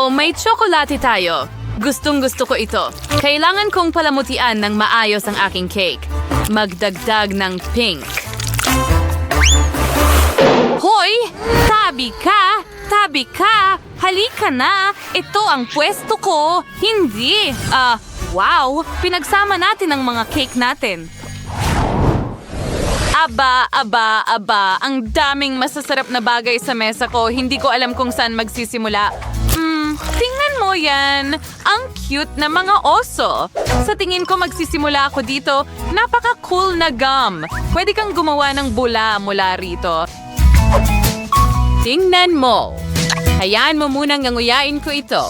Oh, may tsokolate tayo. Gustong-gusto ko ito. Kailangan kong palamutian ng maayos ang aking cake. Magdagdag ng pink. Hoy! Tabi ka! Tabi ka! Halika na! Ito ang pwesto ko! Hindi! Wow! Pinagsama natin ang mga cake natin. Aba! Ang daming masasarap na bagay sa mesa ko. Hindi ko alam kung saan magsisimula. Tingnan mo yan! Ang cute na mga oso! Sa tingin ko magsisimula ako dito. Napaka-cool na gum! Pwede kang gumawa ng bula mula rito. Tingnan mo! Hayaan mo munang nganguyain ko ito.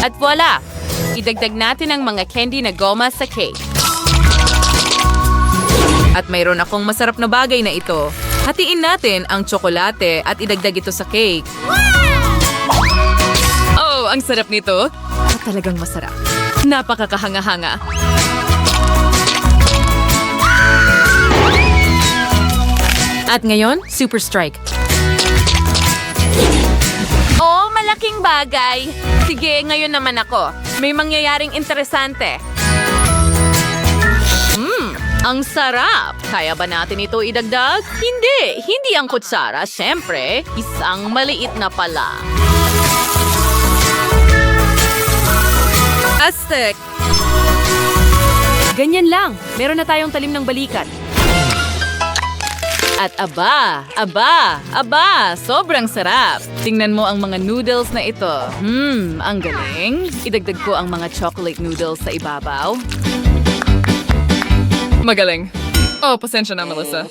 At voila! Idagdag natin ang mga candy na goma sa cake. At mayroon akong masarap na bagay na ito. Hatiin natin ang tsokolate at idagdag ito sa cake. Oh, ang sarap nito. At talagang masarap. Napakakahanga-hanga. At ngayon, Super Strike. Oh, malaking bagay. Sige, ngayon naman ako. May mangyayaring interesante. Ang sarap! Kaya ba natin ito idagdag? Hindi! Hindi ang kutsara, syempre. Isang maliit na pala. Aztec! Ganyan lang. Meron na tayong talim ng balikat. At aba! Sobrang sarap! Tingnan mo ang mga noodles na ito. Ang galing. Idagdag ko ang mga chocolate noodles sa ibabaw. Magaling. Oh, pasensya na, Melissa.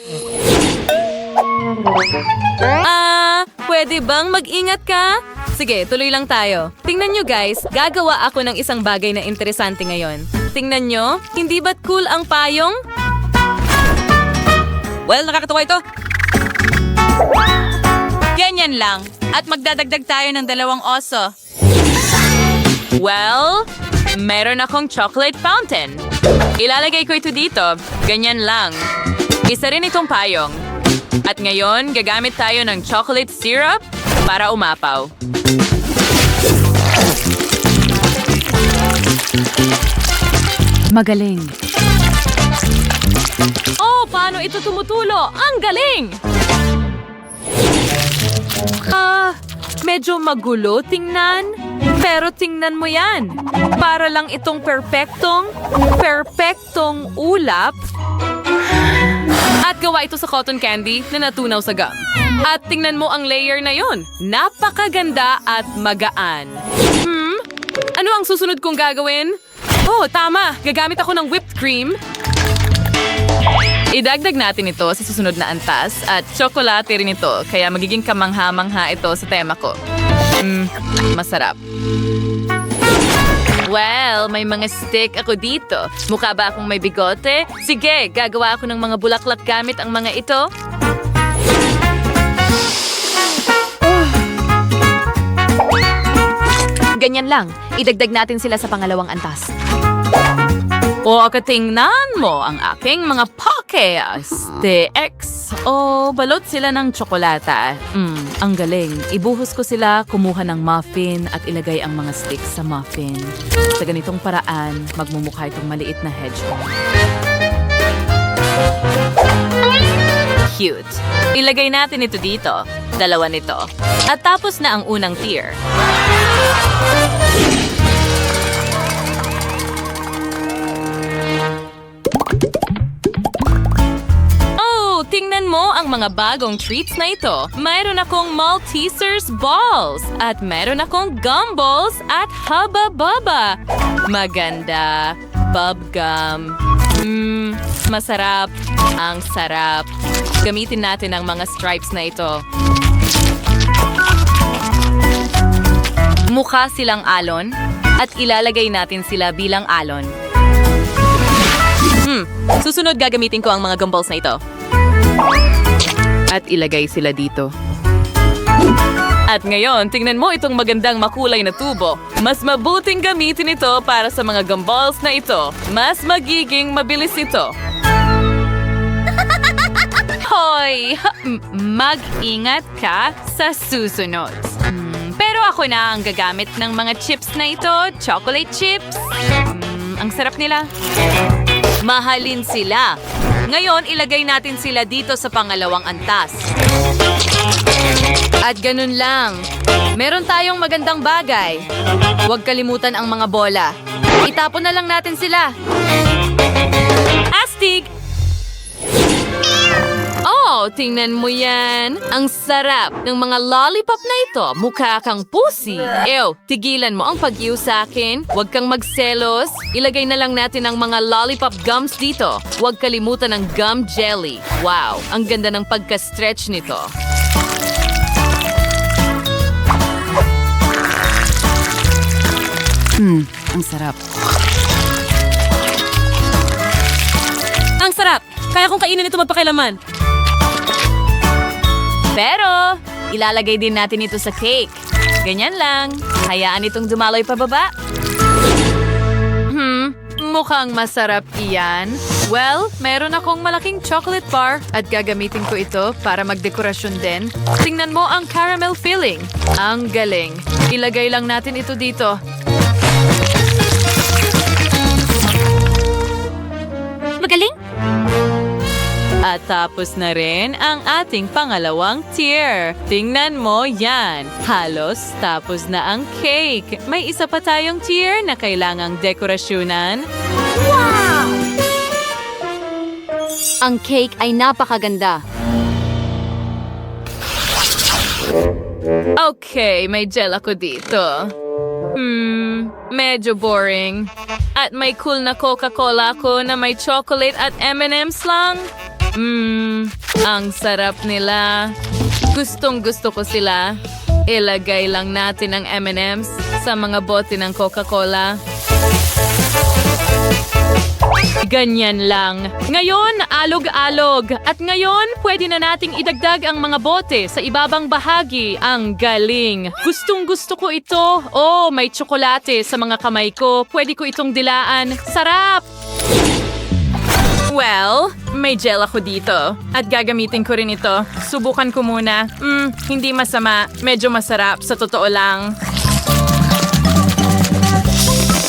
Pwede bang mag-ingat ka? Sige, tuloy lang tayo. Tingnan nyo guys, gagawa ako ng isang bagay na interesante ngayon. Tingnan nyo, hindi ba't cool ang payong? Well, nakakatawa ito. Ganyan lang. At magdadagdag tayo ng 2 oso. Well, meron akong chocolate fountain. Ilalagay ko ito dito. Ganyan lang. Isa rin itong payong. At ngayon, gagamit tayo ng chocolate syrup para umapaw. Magaling. Oh, paano ito tumutulo? Ang galing! Medyo magulo tingnan. Pero tingnan mo yan. Para lang itong perpektong ulap. At gawa ito sa cotton candy na natunaw sa gum. At tingnan mo ang layer na yon. Napakaganda at magaan. Ano ang susunod kong gagawin? Oh, tama. Gagamit ako ng whipped cream. Idagdag natin ito sa susunod na antas at tsokolate rin ito, kaya magiging kamangha-mangha ito sa tema ko. Masarap. Well, may mga stick ako dito. Mukha ba akong may bigote? Sige, gagawa ako ng mga bulaklak gamit ang mga ito. Ganyan lang. Idagdag natin sila sa pangalawang antas. O, katingnan mo ang aking mga poke sticks. O, balot sila ng tsokolata. Ang galing. Ibuhos ko sila, kumuha ng muffin at ilagay ang mga sticks sa muffin. Sa ganitong paraan, magmumukha itong maliit na hedgehog. Cute. Ilagay natin ito dito. 2 nito. At tapos na ang unang tier. Tingnan mo ang mga bagong treats na ito. Mayroon akong Maltesers balls at mayroon akong gumballs at Hubba Bubba. Maganda. Bubblegum. Masarap. Ang sarap. Gamitin natin ang mga stripes na ito. Mukha silang alon at ilalagay natin sila bilang alon. Susunod gagamitin ko ang mga gumballs na ito. At ilagay sila dito. At ngayon, tingnan mo itong magandang makulay na tubo. Mas mabuting gamitin ito para sa mga gumballs na ito. Mas magiging mabilis ito. Hoy! Mag-ingat ka sa susunod. Pero Pero ako na ang gagamit ng mga chips na ito, chocolate chips. Ang sarap nila. Mahalin sila. Ngayon, ilagay natin sila dito sa pangalawang antas. At ganun lang. Meron tayong magandang bagay. Huwag kalimutan ang mga bola. Itapon na lang natin sila. Astig! Oh, tingnan mo yan. Ang sarap ng mga lollipop na ito. Mukha kang pusi. Ew, tigilan mo ang pag-iw sa akin. Huwag kang magselos. Ilagay na lang natin ang mga lollipop gums dito. Huwag kalimutan ang gum jelly. Wow, ang ganda ng pagka-stretch nito. Ang sarap. Ang sarap! Kaya kong kainin ito magpakailaman. Pero, ilalagay din natin ito sa cake. Ganyan lang. Hayaan itong dumaloy pababa. Mukhang masarap iyan. Well, meron akong malaking chocolate bar at gagamitin ko ito para magdekorasyon din. Tingnan mo ang caramel filling. Ang galing. Ilagay lang natin ito dito. Magaling? At tapos na rin ang ating pangalawang tier. Tingnan mo yan. Halos tapos na ang cake. May isa pa tayong tier na kailangang dekorasyonan. Ang cake ay napakaganda. Okay, may gel ako dito. Medyo boring. At may cool na Coca-Cola ko na may chocolate at M&M's lang. Ang sarap nila. Gustong-gusto ko sila. Ilagay lang natin ang M&M's sa mga bote ng Coca-Cola. Ganyan lang. Ngayon, alog-alog. At ngayon, pwede na nating idagdag ang mga bote sa ibabang bahagi. Ang galing. Gustong-gusto ko ito. Oh, may tsokolate sa mga kamay ko. Pwede ko itong dilaan. Sarap! Well, may gel ako dito. At gagamitin ko rin ito. Subukan ko muna. Hindi masama. Medyo masarap, sa totoo lang.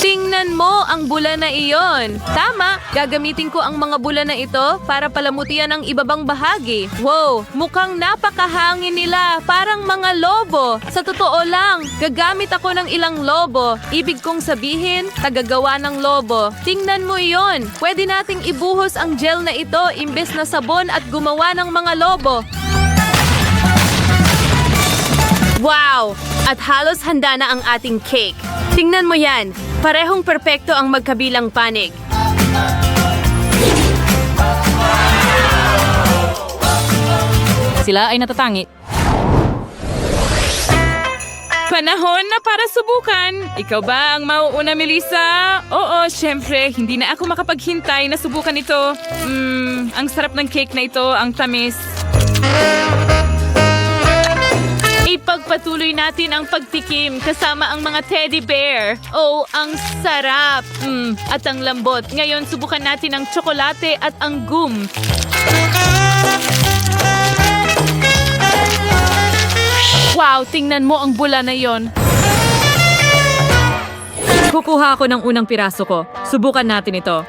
Tingnan mo ang bula na iyon. Tama, gagamitin ko ang mga bula na ito para palamutian ang ibabang bahagi. Wow, mukhang napakahangin nila. Parang mga lobo. Sa totoo lang, gagamit ako ng ilang lobo. Ibig kong sabihin, tagagawa ng lobo. Tingnan mo iyon. Pwede nating ibuhos ang gel na ito imbes na sabon at gumawa ng mga lobo. Wow! At halos handa na ang ating cake. Tingnan mo yan. Parehong perpekto ang magkabilang panig. Sila ay natatangi. Panahon na para subukan. Ikaw ba ang mauuna, Melissa? Oo, syempre. Hindi na ako makapaghintay na subukan ito. Ang sarap ng cake na ito. Ang tamis. Ipagpatuloy natin ang pagtikim kasama ang mga teddy bear. Oh, ang sarap! At ang lambot. Ngayon, subukan natin ang tsokolate at ang gum. Wow, tingnan mo ang bula na yon. Kukuha ako ng unang piraso ko. Subukan natin ito.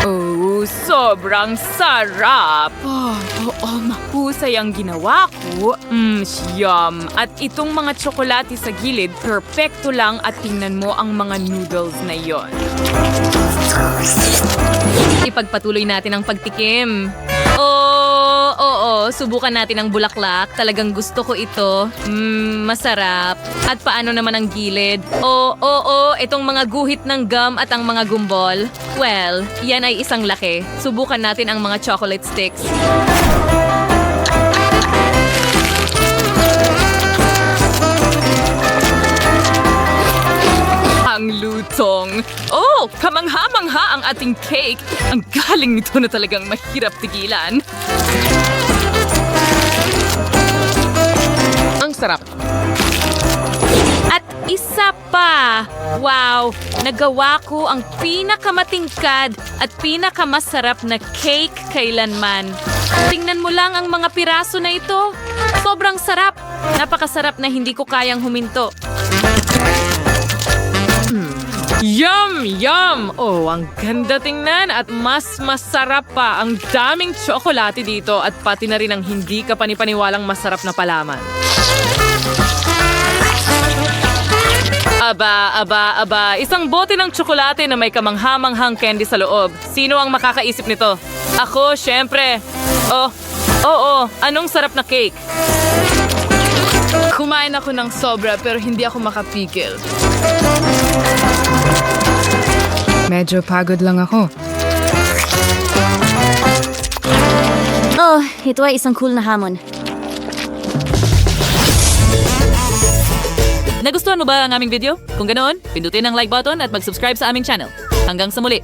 Oh, sobrang sarap! Mahusay ang ginawa ko. Yum! At itong mga tsokolate sa gilid, perfecto lang at tingnan mo ang mga noodles na yon. Ipagpatuloy natin ang pagtikim. Oo, subukan natin ang bulaklak. Talagang gusto ko ito. Masarap. At paano naman ang gilid? Oo, itong mga guhit ng gum at ang mga gumbol. Well, yan ay isang laki. Subukan natin ang mga chocolate sticks. Ang lutong. Oh, kamangha-mangha ang ating cake. Ang galing nito na talagang mahirap tigilan. Ang sarap. At isa pa. Wow, nagawa ko ang pinakamatingkad at pinakamasarap na cake kailanman. Tingnan mo lang ang mga piraso na ito. Sobrang sarap! Napakasarap na hindi ko kayang huminto. Yum! Yum! Oh, ang ganda tingnan at mas masarap pa. Ang daming tsokolate dito at pati na rin ang hindi ka panipaniwalang masarap na palaman. Aba, isang bote ng tsokolate na may kamanghamanghang candy sa loob. Sino ang makakaisip nito? Ako, syempre. Oo, anong sarap na cake? Kumain ako ng sobra pero hindi ako makapigil. Medyo pagod lang ako. Oh, ito ay isang cool na hamon. Nagustuhan mo ba ang aming video? Kung ganoon, pindutin ang like button at mag-subscribe sa aming channel. Hanggang sa muli!